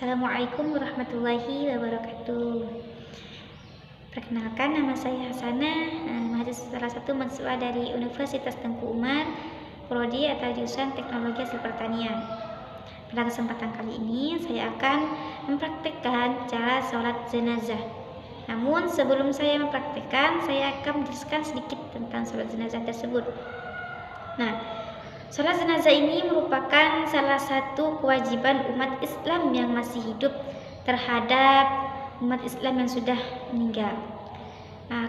Assalamualaikum warahmatullahi wabarakatuh. Perkenalkan, nama saya Hasanah, salah satu mahasiswa dari Universitas Tengku Umar, Prodi atau jurusan Teknologi Hasil Pertanian. Pada kesempatan kali ini saya akan mempraktikkan cara sholat jenazah. Namun sebelum saya mempraktikkan, saya akan menjelaskan sedikit tentang sholat jenazah tersebut. Sholat jenazah ini merupakan salah satu kewajiban umat Islam yang masih hidup terhadap umat Islam yang sudah meninggal.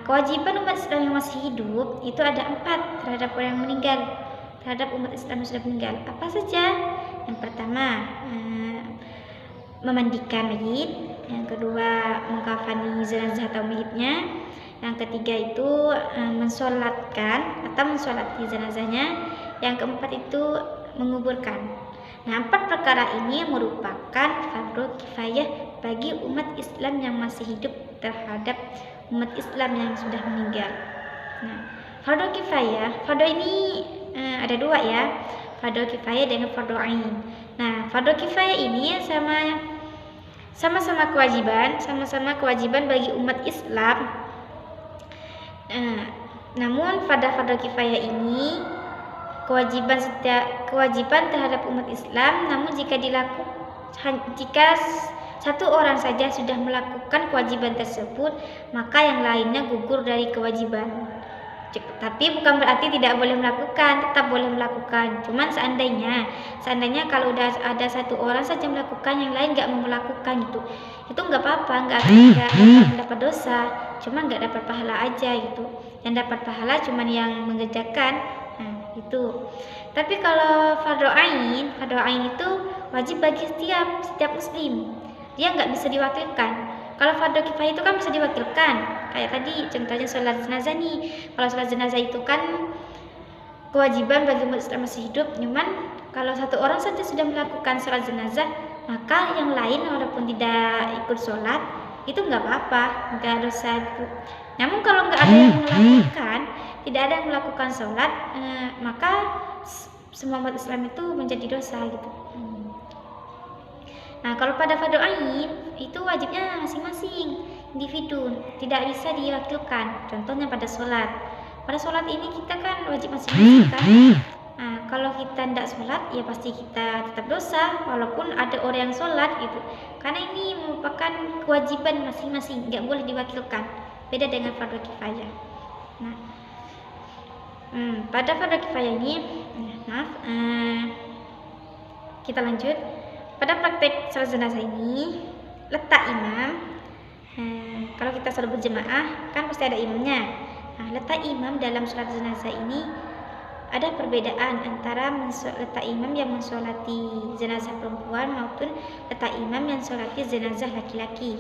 Kewajiban umat Islam yang masih hidup itu ada 4 terhadap orang yang meninggal, terhadap umat Islam yang sudah meninggal. Apa saja? Yang pertama, memandikan mayit. Yang kedua, mengkafani jenazah atau mayitnya. Yang ketiga itu mensolatkan atau mensolati jenazahnya. Yang keempat itu menguburkan. 4 perkara ini merupakan fardu kifayah bagi umat Islam yang masih hidup terhadap umat Islam yang sudah meninggal. Fardu kifayah, fardu ini ada 2 ya, fardu kifayah dengan fardu ain. Fardu kifayah ini sama-sama kewajiban bagi umat Islam. Namun pada fardu kifayah ini kewajiban terhadap umat Islam, namun jika satu orang saja sudah melakukan kewajiban tersebut, maka yang lainnya gugur dari kewajiban. Tapi bukan berarti tidak boleh melakukan, tetap boleh melakukan. Cuman seandainya kalau udah ada satu orang saja melakukan, yang lain nggak mau melakukan, itu nggak apa-apa, nggak dapat dosa, cuman nggak dapat pahala aja gitu. Yang dapat pahala cuman yang mengerjakan. Tapi kalau fardu ain itu wajib bagi setiap muslim. Dia nggak bisa diwakilkan. Kalau fardu kifayah itu kan bisa diwakilkan. Kayak tadi contohnya sholat jenazah nih. Kalau sholat jenazah itu kan kewajiban bagi umat Islam masih hidup. Cuman kalau satu orang saja sudah melakukan sholat jenazah, maka yang lain walaupun tidak ikut sholat itu nggak apa-apa, nggak dosa itu. Namun kalau nggak ada yang melakukan, tidak ada yang melakukan sholat, maka semua umat Islam itu menjadi dosa gitu. Kalau pada fardu ain itu wajibnya masing-masing individu, tidak bisa diwakilkan. Contohnya pada sholat. Pada sholat ini kita kan wajib masing-masing kan. Kalau kita tidak sholat, ya pasti kita tetap dosa walaupun ada orang yang sholat gitu. Karena ini merupakan kewajiban masing-masing, nggak boleh diwakilkan. Beda dengan fardu kifayah. Pada fardu kifayah ini, kita lanjut. Pada praktek sholat jenazah ini, letak imam. Kalau kita sholat berjemaah, kan pasti ada imamnya. Letak imam dalam sholat jenazah ini ada perbedaan antara letak imam yang mensolati jenazah perempuan maupun letak imam yang mensolati jenazah laki-laki.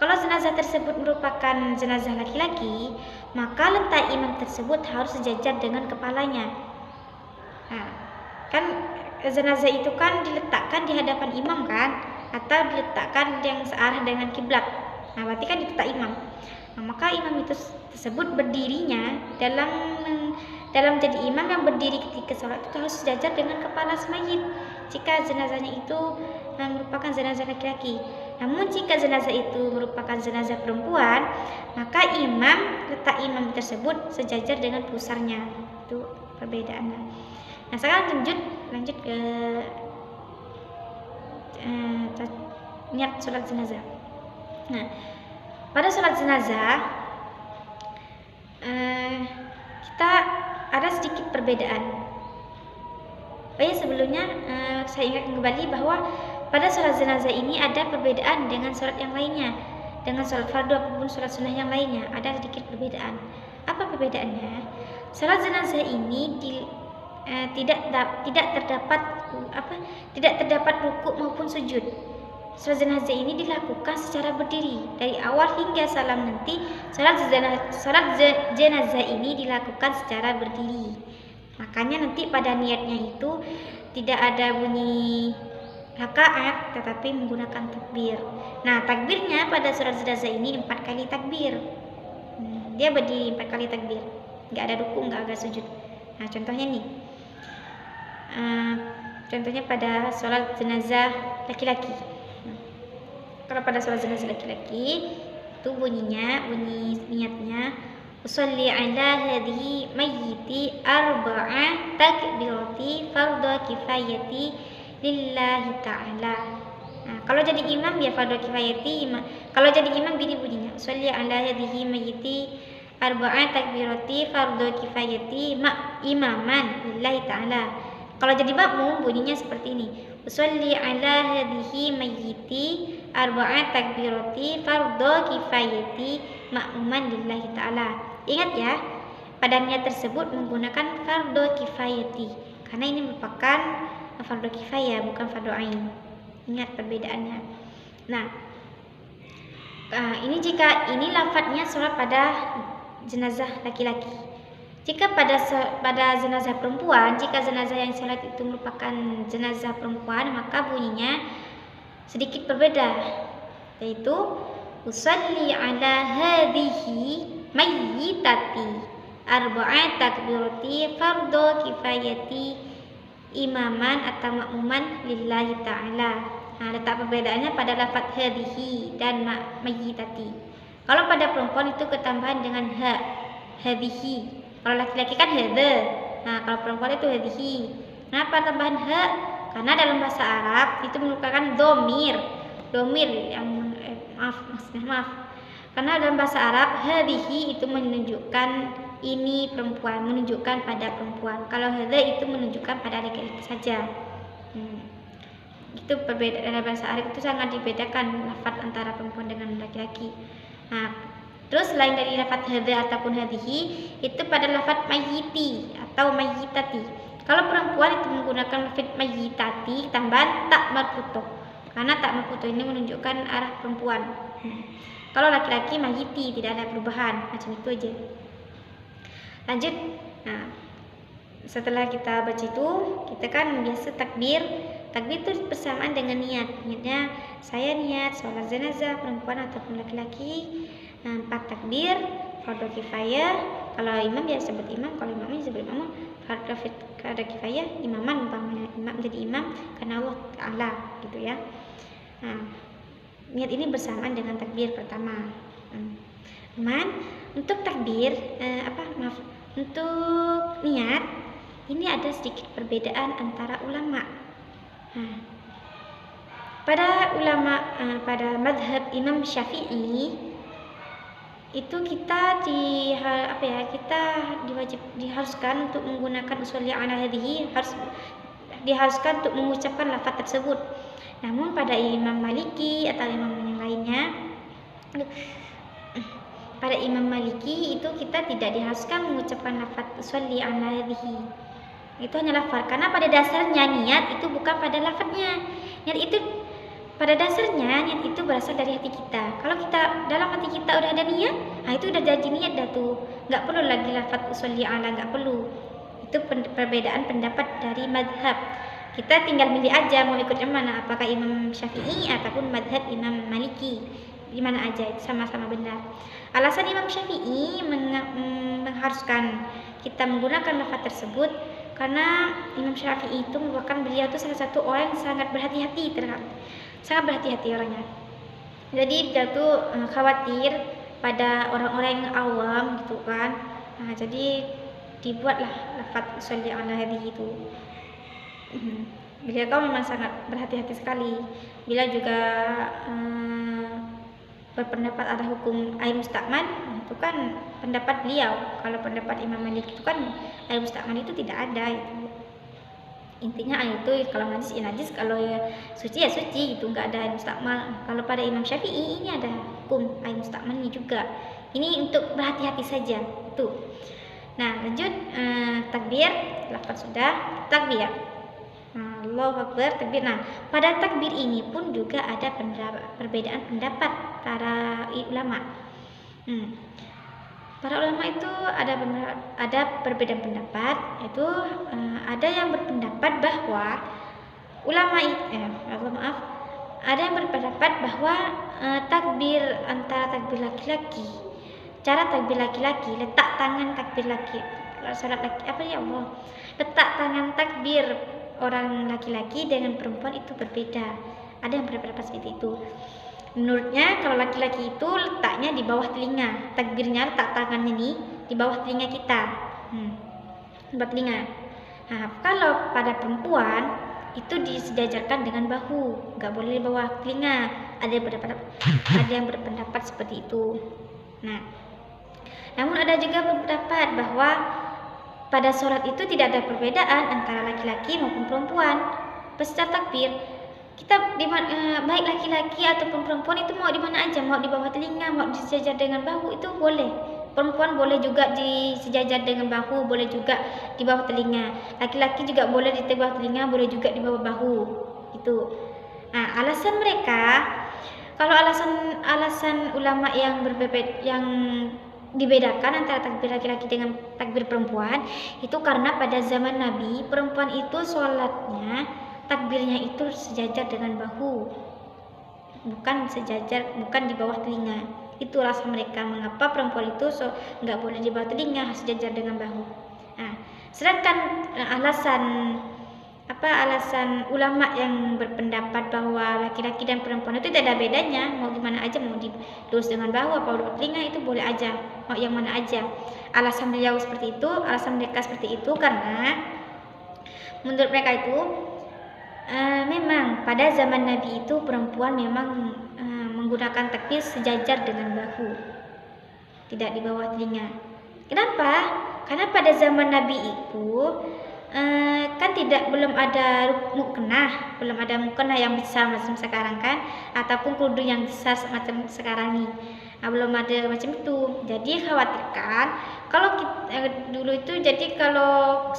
Kalau jenazah tersebut merupakan jenazah laki-laki, maka letak imam tersebut harus sejajar dengan kepalanya. Kan jenazah itu kan diletakkan di hadapan imam kan, atau diletakkan yang searah dengan kiblat. Berarti kan diletak imam. Maka imam itu tersebut berdirinya dalam jadi imam yang berdiri ketika sholat itu harus sejajar dengan kepala mayit jika jenazahnya itu merupakan jenazah laki-laki. Namun jika jenazah itu merupakan jenazah perempuan, maka letak imam tersebut sejajar dengan pusarnya. Itu perbedaannya. Sekarang lanjut ke niat sholat jenazah. Pada sholat jenazah kita ada sedikit perbedaan. Sebelumnya saya ingatkan kembali bahwa pada sholat jenazah ini ada perbedaan dengan sholat yang lainnya, dengan sholat fardu ataupun sholat sunnah yang lainnya. Ada sedikit perbedaan. Apa perbedaannya? Sholat jenazah ini tidak terdapat rukuk maupun sujud. Sholat jenazah ini dilakukan secara berdiri dari awal hingga salam nanti. Sholat jenazah ini dilakukan secara berdiri. Makanya nanti pada niatnya itu tidak ada bunyi rakaat, tetapi menggunakan takbir. Takbirnya pada sholat jenazah ini 4 kali takbir. Dia berdiri 4 kali takbir, nggak ada rukuk, nggak ada sujud. Contohnya nih, Contohnya pada sholat jenazah laki-laki. Kalau pada sholat jenazah laki-laki itu bunyi niatnya usolli ala hadhihi mayyiti arba'a takbirati fardhu kifayati lillahi ta'ala. Nah, kalau jadi imam ya fardhu kifayati imam. Kalau jadi imam gini bunyinya usolli ala hadhihi mayyiti arba'a takbirati fardhu kifayati imaman lillahi ta'ala. Kalau jadi makmum bunyinya seperti ini usolli ala hadhihi mayyiti arba'a takbirati fardhu kifayati ma'muman lillahi ta'ala. Ingat ya, pada niat tersebut menggunakan fardhu kifayati karena ini merupakan fardhu kifayah bukan fardhu ain. Ingat perbedaannya. Nah, ini jika ini lafadznya sholat pada jenazah laki-laki. Jika pada jenazah perempuan, jika jenazah yang sholat itu merupakan jenazah perempuan, maka bunyinya sedikit berbeda, yaitu usolli ala hadhihi mayyitati arba'a takbirati fardhu kifayati imaman atau makmuman lillahi ta'ala. Nah, letak perbedaannya pada lafaz hadhihi dan mayyitati. Kalau pada perempuan itu ketambahan dengan ha, hadhihi. Kalau laki-laki kan hadha. Nah, kalau perempuan itu hadhihi. Kenapa tambahan ha? Karena dalam bahasa Arab itu merupakan domir yang maaf. Karena dalam bahasa Arab hadhihi itu menunjukkan ini perempuan, menunjukkan pada perempuan. Kalau hadha itu menunjukkan pada laki-laki saja. Itu perbedaan dalam bahasa Arab itu sangat dibedakan lafaz antara perempuan dengan laki-laki. Nah, terus selain dari lafaz hadha ataupun hadhihi itu pada lafaz mayyiti atau mayyitati. Kalau perempuan itu menggunakan lafaz mayyitati tambahan tak marfutoh. Karena tak marfutoh ini menunjukkan arah perempuan. Kalau laki-laki mayyiti tidak ada perubahan, macam itu aja. Lanjut. Nah, setelah kita baca itu, kita kan biasa takbir. Takbir itu bersamaan dengan niat. Niatnya saya niat sholat jenazah perempuan ataupun laki-laki. 4 takbir, fardhu kifayah. Kalau imam ya sebut imam, kalau imamnya sebut imam. Fardhu kifayah, imaman umpamanya imam jadi imam karena Allah Ta'ala gitu ya. Nah, niat ini bersamaan dengan takbir pertama. Untuk takbir untuk niat ini ada sedikit perbedaan antara ulama. Pada madhab Imam Syafi'i itu kita diharuskan untuk menggunakan usolli ala hadhihi, diharuskan untuk mengucapkan lafaz tersebut. Namun pada Imam Maliki atau imam yang lainnya, pada Imam Maliki itu kita tidak diharuskan mengucapkan lafaz usolli ala hadhihi. Itu hanya lafaz, karena pada dasarnya niat itu bukan pada lafaznya. Niat itu pada dasarnya niat itu berasal dari hati kita. Kalau kita dalam hati kita udah ada niat, itu udah jadi niat dah tuh. Nggak perlu lagi lafaz usolli ala, nggak perlu. Itu perbedaan pendapat dari madhab. Kita tinggal milih aja mau ikut yang mana, apakah Imam Syafi'i ataupun madhab Imam Maliki. Di mana aja itu sama-sama benar. Alasan Imam Syafi'i mengharuskan kita menggunakan lafaz tersebut karena Imam Syafi'i itu merupakan beliau itu salah satu orang yang sangat berhati-hati orangnya. Jadi dia tuh khawatir pada orang-orang yang awam gitu kan. Nah, jadi dibuatlah lafaz usolli ala hadhihi itu. Beliau kan memang sangat berhati-hati sekali. Bila juga berpendapat ada hukum air mustakmal, itu kan pendapat beliau. Kalau pendapat Imam Malik itu kan air mustakmal itu tidak ada itu. Intinya air itu kalau najis ya najis, kalau suci ya suci, itu nggak ada air mustakmal. Kalau pada Imam Syafi'i ini ada hukum air mustakmalnya juga. Ini untuk berhati-hati saja itu. Nah, lanjut takbir, lafaz sudah takbir. Allahu Akbar, takbir. Nah, pada takbir ini pun juga ada perbedaan pendapat para ulama. Para ulama itu ada perbedaan pendapat, yaitu ada yang berpendapat bahwa ada yang berpendapat bahwa takbir antara takbir laki-laki, cara takbir laki-laki, letak tangan takbir laki, salat laki letak tangan takbir orang laki-laki dengan perempuan itu berbeda. Ada yang berpendapat seperti itu. Menurutnya kalau laki-laki itu letaknya di bawah telinga, takbirnya letak tangannya nih di bawah telinga kita, di bawah telinga. Nah, kalau pada perempuan itu disejajarkan dengan bahu, nggak boleh di bawah telinga. Ada yang berpendapat seperti itu. Nah, namun ada juga pendapat bahwa pada sholat itu tidak ada perbedaan antara laki-laki maupun perempuan. Peserta takbir kita baik laki-laki ataupun perempuan itu mau di mana aja, mau di bawah telinga, mau disejajar dengan bahu itu boleh. Perempuan boleh juga disejajar dengan bahu, boleh juga di bawah telinga. Laki-laki juga boleh di bawah telinga, boleh juga di bawah bahu. Itu. Nah, alasan mereka, kalau alasan ulama yang yang dibedakan antara takbir laki-laki dengan takbir perempuan itu karena pada zaman Nabi perempuan itu sholatnya takbirnya itu sejajar dengan bahu, bukan di bawah telinga. Itu alasan mereka mengapa perempuan itu nggak boleh di bawah telinga, harus sejajar dengan bahu. Nah, sedangkan alasan ulama yang berpendapat bahwa laki-laki dan perempuan itu tidak ada bedanya, mau gimana aja, mau dilurus dengan bahu atau di bawah telinga itu boleh aja, mau yang mana aja. Alasan beliau seperti itu, alasan mereka seperti itu karena menurut mereka itu memang pada zaman Nabi itu perempuan memang menggunakan takbir sejajar dengan bahu, tidak di bawah telinga. Kenapa? Karena pada zaman Nabi itu kan belum ada mukena yang besar macam sekarang kan, ataupun kerudung yang besar macam sekarang nih. Nah, belum ada macam itu. Jadi khawatirkan kalau dulu itu, jadi kalau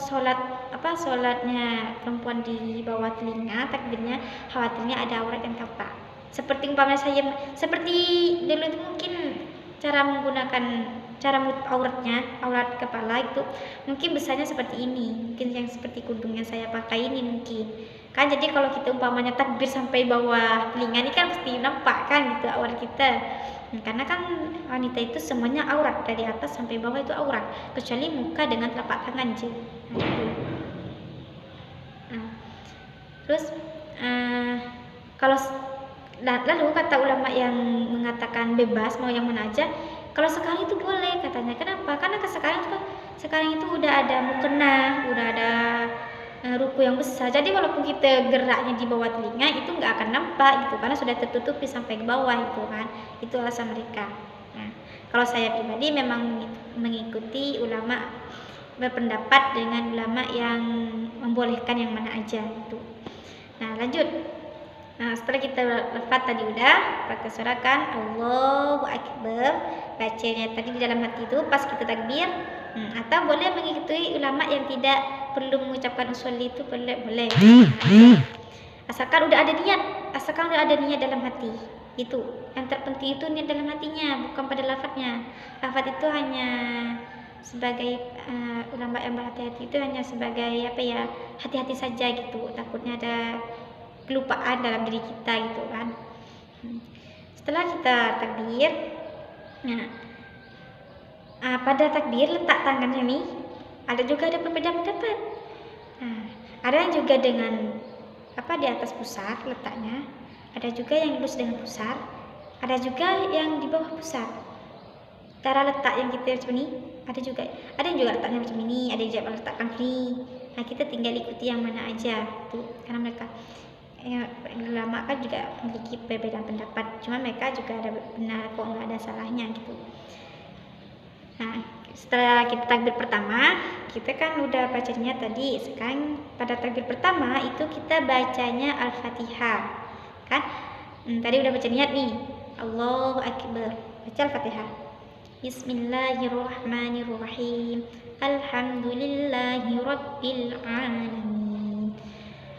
sholatnya perempuan di bawah telinga takbirnya, khawatirnya ada aurat yang tampak. Seperti seperti dulu itu mungkin cara aurat kepala itu mungkin besarnya seperti ini, mungkin yang seperti kerudung yang saya pakai ini mungkin kan. Jadi kalau kita umpamanya takbir sampai bawah telinga ini kan pasti nampak kan gitu aurat kita. Karena kan wanita itu semuanya aurat, dari atas sampai bawah itu aurat, kecuali muka dengan telapak tangan aja. Terus lalu kata ulama yang mengatakan bebas mau yang mana aja, kalau sekarang itu boleh katanya. Kenapa? Karena sekarang itu udah ada mukena, udah ada ruku yang besar. Jadi walaupun kita geraknya di bawah telinga itu nggak akan nampak gitu, karena sudah tertutupi sampai ke bawah itu kan. Itu alasan mereka. Nah, kalau saya pribadi memang mengikuti ulama berpendapat dengan ulama yang membolehkan yang mana aja itu. Nah, lanjut. Nah, setelah kita lafaz tadi udah, pakai suarakan Allahu Akbar, bacanya tadi di dalam hati itu pas kita takbir. Atau boleh mengikuti ulama yang tidak perlu mengucapkan usolli itu boleh. Asalkan udah ada niat dalam hati. Itu yang terpenting, itu niat dalam hatinya, bukan pada lafaznya. Lafaz itu hanya sebagai ulama yang berhati-hati itu hanya sebagai hati-hati saja gitu, takutnya ada kelupaan dalam diri kita gitu kan. Setelah kita takbir, pada takbir letak tangannya nih ada perbedaan pendapat. Ada yang juga dengan di atas pusar letaknya, ada juga yang lurus dengan pusar, ada juga yang di bawah pusar. Cara letak yang kita macam ini ada yang juga letaknya macam ini, ada yang juga letakkan ini. Nah, kita tinggal ikuti yang mana aja tuh, karena mereka ulama kan juga memiliki perbedaan pendapat, cuma mereka juga ada benar kok, nggak ada salahnya gitu. Nah, setelah kita takbir pertama, kita kan udah bacanya tadi. Sekarang pada takbir pertama itu kita bacanya Al-Fatihah kan. Tadi udah baca niat nih, Allahu Akbar, baca Al-Fatihah. Bismillahirrahmanirrahim, Alhamdulillahi Rabbil Alamin,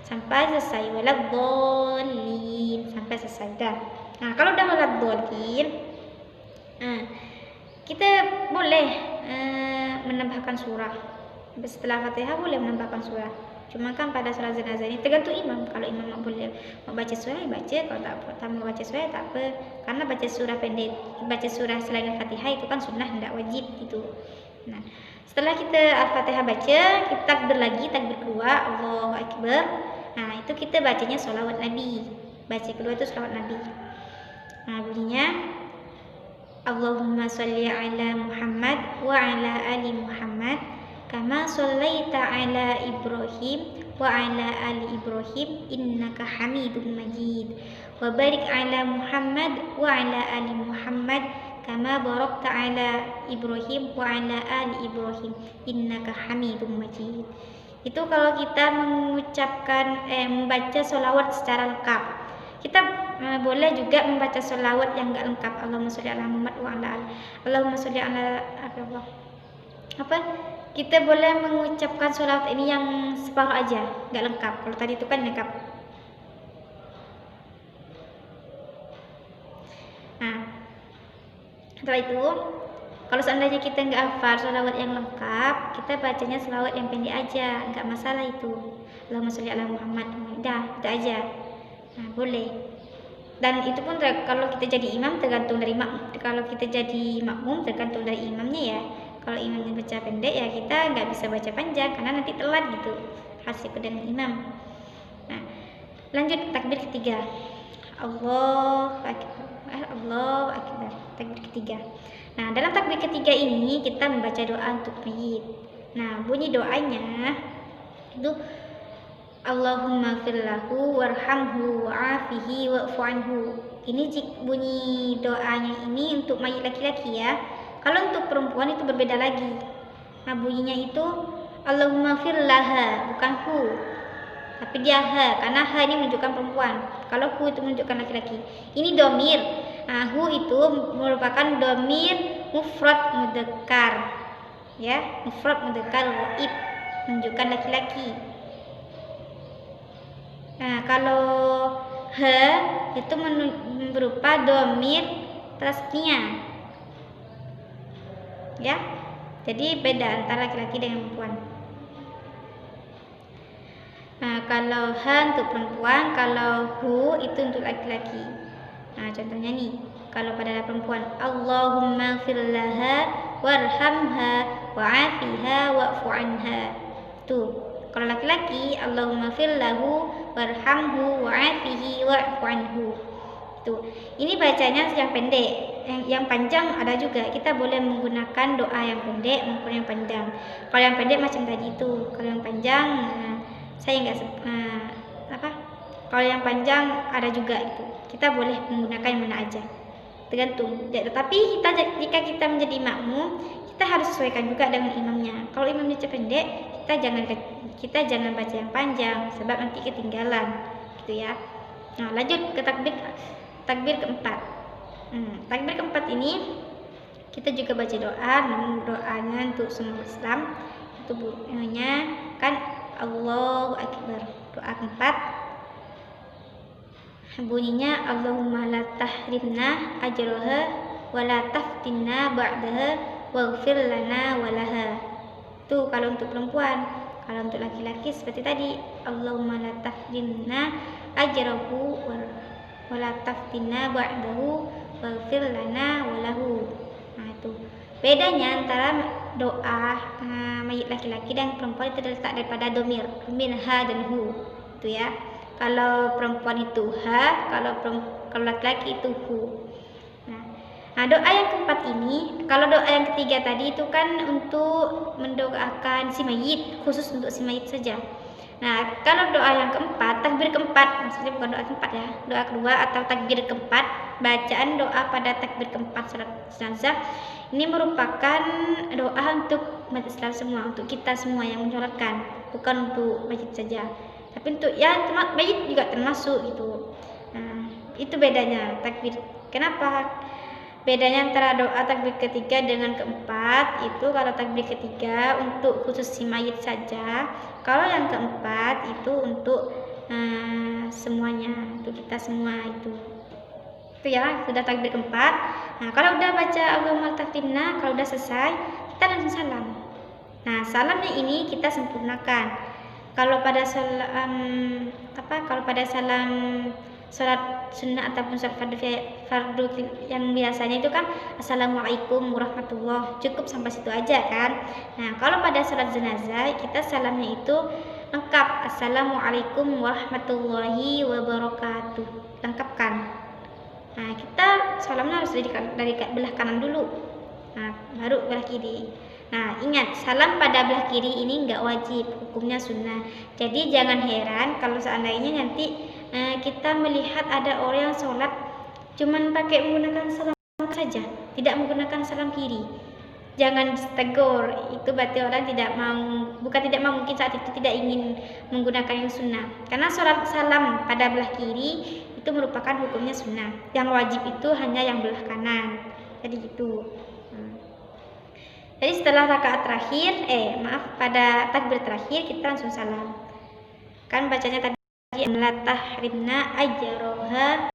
sampai selesai, waladhdallin, sampai selesai dah. Nah, kalau udah waladhdallin, kita boleh menambahkan surah. Setelah Fatihah boleh menambahkan surah. Cuma kan pada surah jenazah ini tergantung imam. Kalau imam boleh mau baca surah ya baca, kalau tak mau baca surah ya tak apa. Karena baca surah pendek, baca surah selain Fatihah itu kan sunnah, tidak wajib gitu. Nah, Setelah kita Al-Fatihah baca, kita takbir lagi, takbir kedua, Allahu Akbar. Nah, itu kita bacanya sholawat Nabi. Baca kedua itu sholawat Nabi. Nah, bunyinya Allahumma sholli ala Muhammad wa ala ali Muhammad kama shallaita ala Ibrahim wa ala ali Ibrahim innaka Hamidum Majid wa barik ala Muhammad wa ala ali Muhammad kama barakta ala Ibrahim wa ala ali Ibrahim innaka Hamidum Majid. Itu kalau kita mengucapkan membaca sholawat secara lengkap. Kita boleh juga membaca sholawat yang enggak lengkap. Allahumma sholli ala Muhammad wa ala ali. Allahumma sholli ala apa? Kita boleh mengucapkan sholawat ini yang separuh aja, enggak lengkap. Kalau tadi itu kan lengkap. Nah, setelah itu, kalau seandainya kita nggak hafal sholawat yang lengkap, kita bacanya sholawat yang pendek aja, nggak masalah itu. Allahumma sholli ala Muhammad, udah itu aja. Nah, boleh. Dan itu pun kalau kita jadi imam tergantung dari kalau kita jadi makmum tergantung dari imamnya ya. Kalau imamnya baca pendek ya kita nggak bisa baca panjang karena nanti telat gitu hasil dengan imam. Nah, lanjut takbir ketiga. Allahu Akbar. Allahu Akbar. Takbir ketiga. Nah, dalam takbir ketiga ini kita membaca doa untuk mayit. Nah, bunyi doanya itu Allahumma firlahu warhamhu wa'afihi wa'fu anhu. Ini bunyi doanya ini untuk mayit laki-laki ya. Kalau untuk perempuan itu berbeda lagi. Nah, bunyinya itu Allahumma firlaha, bukan hu. Tapi dia ha, karena ha ini menunjukkan perempuan. Kalau hu itu menunjukkan laki-laki. Ini domir. Nah, hu itu merupakan domir mufrad mudzakkar. Ya, mufrad mudzakkar ghaib, menunjukkan laki-laki. Nah, kalau ha itu berupa domir tasniyah. Ya. Jadi beda antara laki-laki dengan perempuan. Nah, kalau ha untuk perempuan, kalau hu itu untuk laki-laki. Nah, contohnya nih, kalau pada perempuan Allahumma firlaha warhamha wa'afiha wa'fu anha. Tuh. Kalau laki-laki Allahumma firlahu warhamhu wa'afihi wa'fu anhu. Tuh. Ini bacanya yang pendek. Yang panjang ada juga. Kita boleh menggunakan doa yang pendek maupun yang panjang. Kalau yang pendek macam tadi itu. Kalau yang panjang saya nggak kalau yang panjang ada juga itu. Kita boleh menggunakan yang mana aja, tergantung. Tetapi jika kita menjadi makmum, kita harus sesuaikan juga dengan imamnya. Kalau imamnya pendek, kita jangan baca yang panjang sebab nanti ketinggalan, gitu ya. Nah, lanjut ke takbir keempat. Takbir keempat ini kita juga baca doa, namun doanya untuk semua Islam. Itu bunyinya kan Allahu Akbar. Doa keempat bunyinya Allahumma la tahrimna ajraha wa la taftinna ba'daha waghfir lana wa laha. Itu kalau untuk perempuan. Kalau untuk laki-laki seperti tadi Allahumma la tahrimna ajrahu wa la taftinna ba'dahu waghfir lana wa lahu. Nah, itu bedanya antara doa mayit laki-laki dan perempuan itu terletak daripada domir ha dan hu, itu ya. Kalau perempuan itu ha, kalau laki-laki itu hu. Nah, doa yang keempat ini, kalau doa yang ketiga tadi itu kan untuk mendoakan si mayit, khusus untuk si mayit saja. Nah, kalau doa yang keempat, takbir keempat, maksudnya bukan doa keempat ya, doa kedua atau takbir keempat, bacaan doa pada takbir keempat salat jenazah ini merupakan doa untuk umat Islam semua, untuk kita semua yang menyolatkan, bukan untuk mayit saja. Tapi untuk ya mayit juga termasuk gitu. Nah, itu bedanya takbir. Kenapa? Bedanya antara doa takbir ketiga dengan keempat itu kalau takbir ketiga untuk khusus si mayit saja. Kalau yang keempat itu untuk semuanya, untuk kita semua itu. Itu ya, sudah takbir keempat. Nah, kalau udah baca Allahumma taktimna, kalau udah selesai, kita langsung salam. Nah, salamnya ini kita sempurnakan. Kalau pada salam sholat sunnah ataupun sholat fardu yang biasanya itu kan assalamualaikum warahmatullah, cukup sampai situ aja kan. Nah kalau pada sholat jenazah kita salamnya itu lengkap, assalamualaikum warahmatullahi wabarakatuh, lengkapkan. Nah kita salamnya harus dari belah kanan dulu, nah baru belah kiri. Nah ingat, salam pada belah kiri ini nggak wajib, hukumnya sunnah. Jadi jangan heran kalau seandainya nanti kita melihat ada orang yang sholat cuman pakai menggunakan salam saja, tidak menggunakan salam kiri. Jangan tegur, itu berarti orang bukan tidak mau, mungkin saat itu tidak ingin menggunakan yang sunnah. Karena sholat salam pada belah kiri itu merupakan hukumnya sunnah. Yang wajib itu hanya yang belah kanan. Jadi gitu. Jadi setelah rakaat terakhir, pada takbir terakhir kita langsung salam. Kan bacanya tadi la tahrimna ajroha